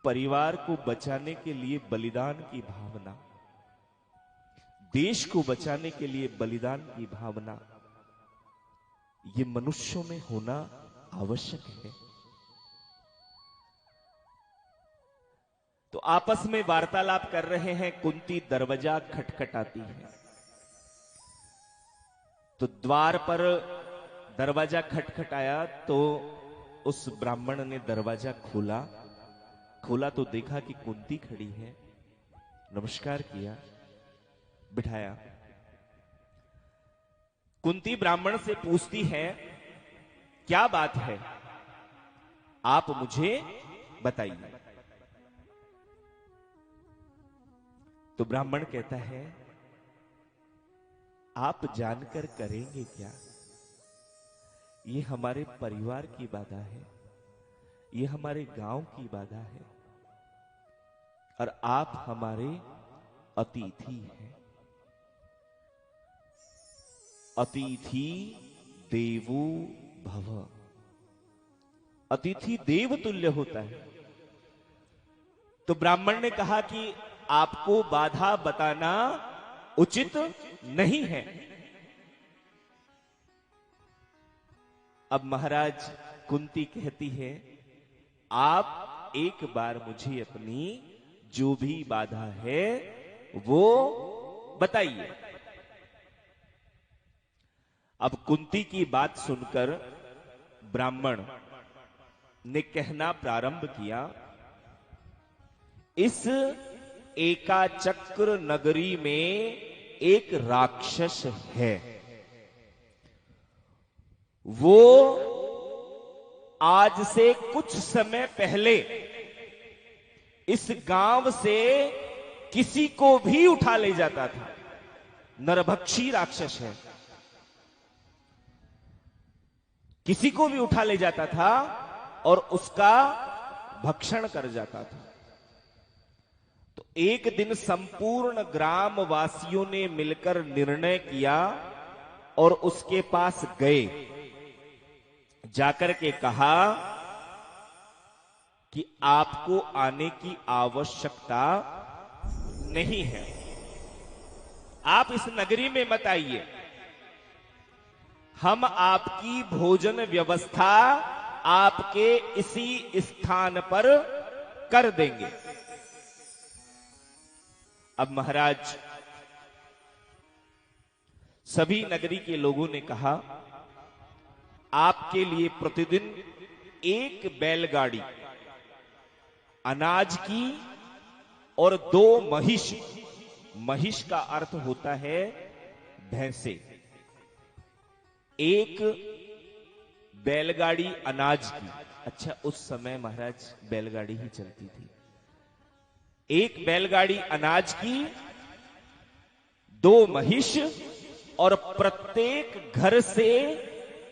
परिवार को बचाने के लिए बलिदान की भावना, देश को बचाने के लिए बलिदान की भावना, ये मनुष्यों में होना आवश्यक है। तो आपस में वार्तालाप कर रहे हैं, कुंती दरवाजा खटखटाती है। तो द्वार पर दरवाजा खटखटाया तो उस ब्राह्मण ने दरवाजा खोला तो देखा कि कुंती खड़ी है। नमस्कार किया, बिठाया। कुंती ब्राह्मण से पूछती है, क्या बात है, आप मुझे बताइए। तो ब्राह्मण कहता है, आप जानकर करेंगे क्या? ये हमारे परिवार की बाधा है, ये हमारे गांव की बाधा है, और आप हमारे अतिथि हैं। अतिथि देवो भव। अतिथि देव तुल्य होता है। तो ब्राह्मण ने कहा कि आपको बाधा बताना उचित नहीं है। अब महाराज कुंती कहती है, आप एक बार मुझे अपनी जो भी बाधा है वो बताइए। अब कुंती की बात सुनकर ब्राह्मण ने कहना प्रारंभ किया, इस एकाचक्र नगरी में एक राक्षस है। वो आज से कुछ समय पहले इस गांव से किसी को भी उठा ले जाता था। नरभक्षी राक्षस है, किसी को भी उठा ले जाता था और उसका भक्षण कर जाता था। तो एक दिन संपूर्ण ग्राम वासियों ने मिलकर निर्णय किया और उसके पास गए। जाकर के कहा कि आपको आने की आवश्यकता नहीं है, आप इस नगरी में मत आइए, हम आपकी भोजन व्यवस्था आपके इसी स्थान पर कर देंगे। अब महाराज सभी नगरी के लोगों ने कहा, आपके लिए प्रतिदिन एक बैलगाड़ी अनाज की और 2 महिष, महिष का अर्थ होता है भैंसे, एक बैलगाड़ी अनाज की। अच्छा, उस समय महाराज बैलगाड़ी ही चलती थी। एक बैलगाड़ी अनाज की, 2 महिष, और प्रत्येक घर से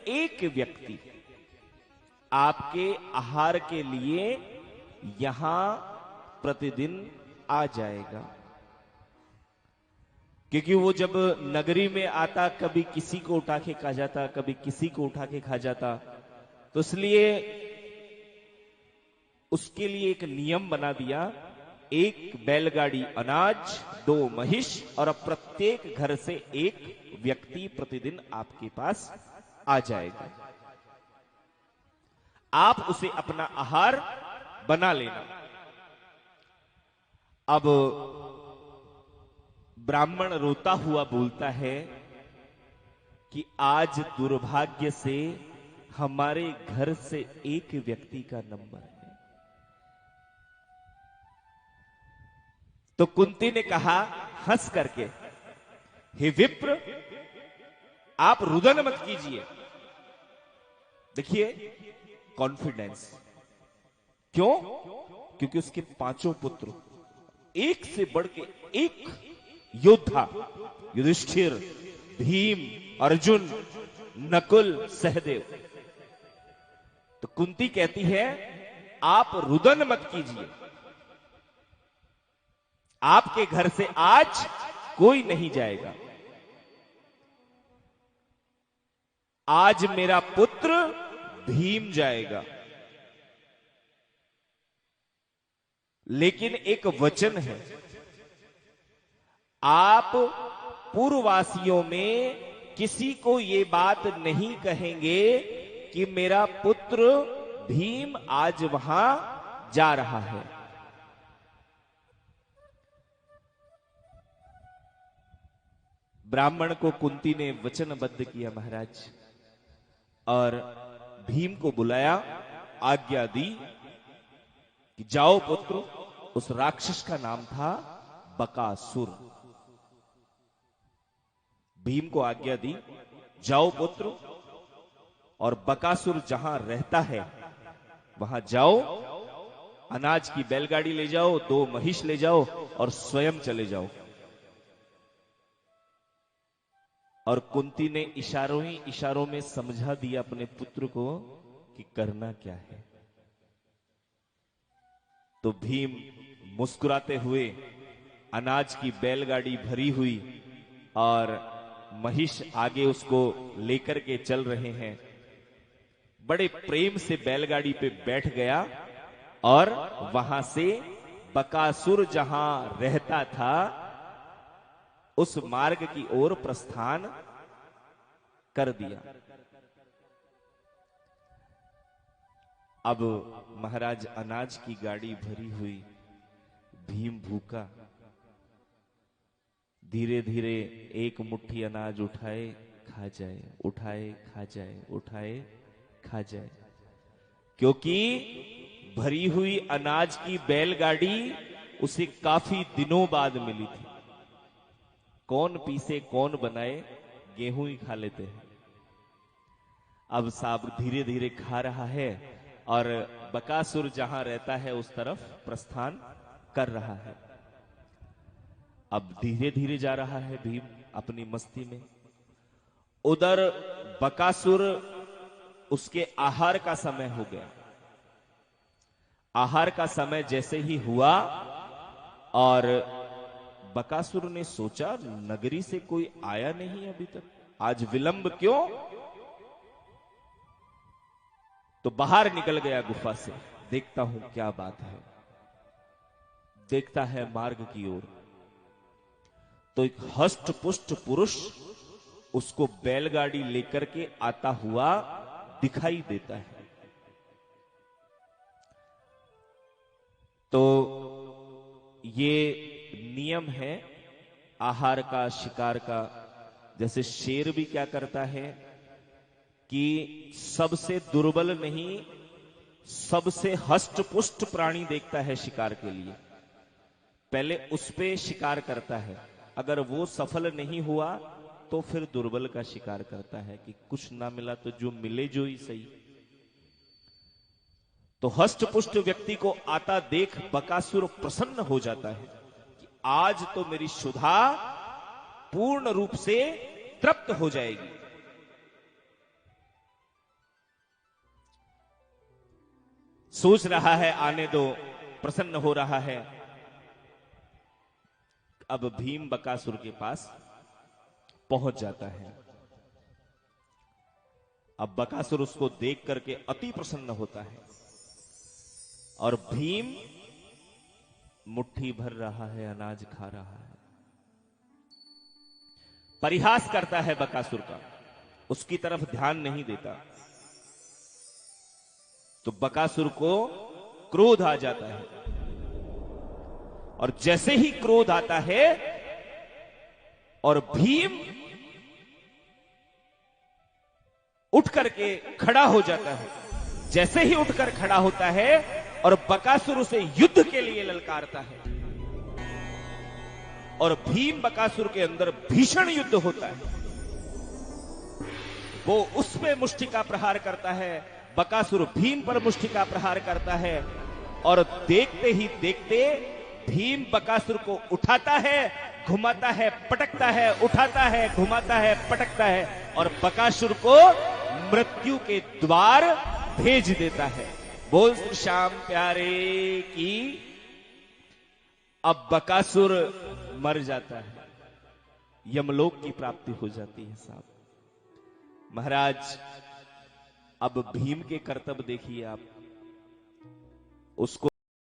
एक व्यक्ति आपके आहार के लिए यहां प्रतिदिन आ जाएगा। क्योंकि वो जब नगरी में आता, कभी किसी को उठा के खा जाता, कभी किसी को उठा के खा जाता, तो इसलिए उसके लिए एक नियम बना दिया, एक बैलगाड़ी अनाज, 2 महिष, और प्रत्येक घर से एक व्यक्ति प्रतिदिन आपके पास आ जाएगा। आप उसे अपना आहार बना लेना। अब ब्राह्मण रोता हुआ बोलता है कि आज दुर्भाग्य से हमारे घर से एक व्यक्ति का नंबर है। तो कुंती ने कहा हंस करके, हे विप्र, आप रुदन मत कीजिए। देखिए कॉन्फिडेंस, क्यों? क्योंकि उसके 5 पुत्र, एक से बढ़ के एक योद्धा, युधिष्ठिर, भीम, अर्जुन, नकुल, सहदेव। तो कुंती कहती है, आप रुदन मत कीजिए, आपके घर से आज कोई नहीं जाएगा। आज मेरा पुत्र भीम जाएगा। लेकिन एक वचन है, आप पूर्ववासियों में किसी को ये बात नहीं कहेंगे कि मेरा पुत्र भीम आज वहां जा रहा है। ब्राह्मण को कुंती ने वचनबद्ध किया महाराज, और भीम को बुलाया, आज्ञा दी कि जाओ पुत्र। उस राक्षस का नाम था बकासुर। भीम को आज्ञा दी, जाओ पुत्र, और बकासुर जहां रहता है वहां जाओ, अनाज की बैलगाड़ी ले जाओ, 2 महिष ले जाओ और स्वयं चले जाओ। और कुंती ने इशारों ही इशारों में समझा दिया अपने पुत्र को कि करना क्या है। तो भीम मुस्कुराते हुए अनाज की बैलगाड़ी भरी हुई और महिष आगे उसको लेकर के चल रहे हैं, बड़े प्रेम से बैलगाड़ी पे बैठ गया और वहां से बकासुर जहां रहता था उस मार्ग की ओर प्रस्थान कर दिया। अब महाराज अनाज की गाड़ी भरी हुई, भीम भूखा, धीरे धीरे एक मुट्ठी अनाज उठाए खा जाए, उठाए खा जाए, उठाए खा जाए, क्योंकि भरी हुई अनाज की बैलगाड़ी उसे काफी दिनों बाद मिली थी। कौन पीसे कौन बनाए, गेहूं ही खा लेते हैं। अब साहब धीरे धीरे खा रहा है और बकासुर जहां रहता है उस तरफ प्रस्थान कर रहा है। अब धीरे धीरे जा रहा है भीम अपनी मस्ती में। उधर बकासुर, उसके आहार का समय हो गया। आहार का समय जैसे ही हुआ और बकासुर ने सोचा नगरी से कोई आया नहीं अभी तक, आज विलंब क्यों? तो बाहर निकल गया गुफा से, देखता हूं क्या बात है। देखता है मार्ग की ओर, तो एक हष्ट पुष्ट पुरुष उसको बैलगाड़ी लेकर के आता हुआ दिखाई देता है। तो ये नियम है आहार का, शिकार का। जैसे शेर भी क्या करता है कि सबसे दुर्बल नहीं, सबसे हष्ट पुष्ट प्राणी देखता है शिकार के लिए, पहले उस पे शिकार करता है। अगर वो सफल नहीं हुआ तो फिर दुर्बल का शिकार करता है कि कुछ ना मिला तो जो मिले जो ही सही। तो हष्ट पुष्ट व्यक्ति को आता देख बकासुर प्रसन्न हो जाता है कि आज तो मेरी क्षुधा पूर्ण रूप से तृप्त हो जाएगी। सोच रहा है आने दो, प्रसन्न हो रहा है। अब भीम बकासुर के पास पहुंच जाता है। अब बकासुर उसको देख करके अति प्रसन्न होता है और भीम मुट्ठी भर रहा है, अनाज खा रहा है। परिहास करता है बकासुर का, उसकी तरफ ध्यान नहीं देता। तो बकासुर को क्रोध आ जाता है और जैसे ही क्रोध आता है और भीम उठ करके खड़ा हो जाता है, जैसे ही उठकर खड़ा होता है और बकासुर उसे युद्ध के लिए ललकारता है और भीम बकासुर के अंदर भीषण युद्ध होता है। वो उस पे मुष्टि का प्रहार करता है, बकासुर भीम पर मुष्टि का प्रहार करता है और देखते ही देखते भीम बकासुर को उठाता है, घुमाता है, पटकता है, उठाता है, घुमाता है, पटकता है और बकासुर को मृत्यु के द्वार भेज देता है। बोल श्याम प्यारे की। अब बकासुर मर जाता है, यमलोक की प्राप्ति हो जाती है साहब। महाराज अब भीम के कर्तव्य देखिए आप, उसको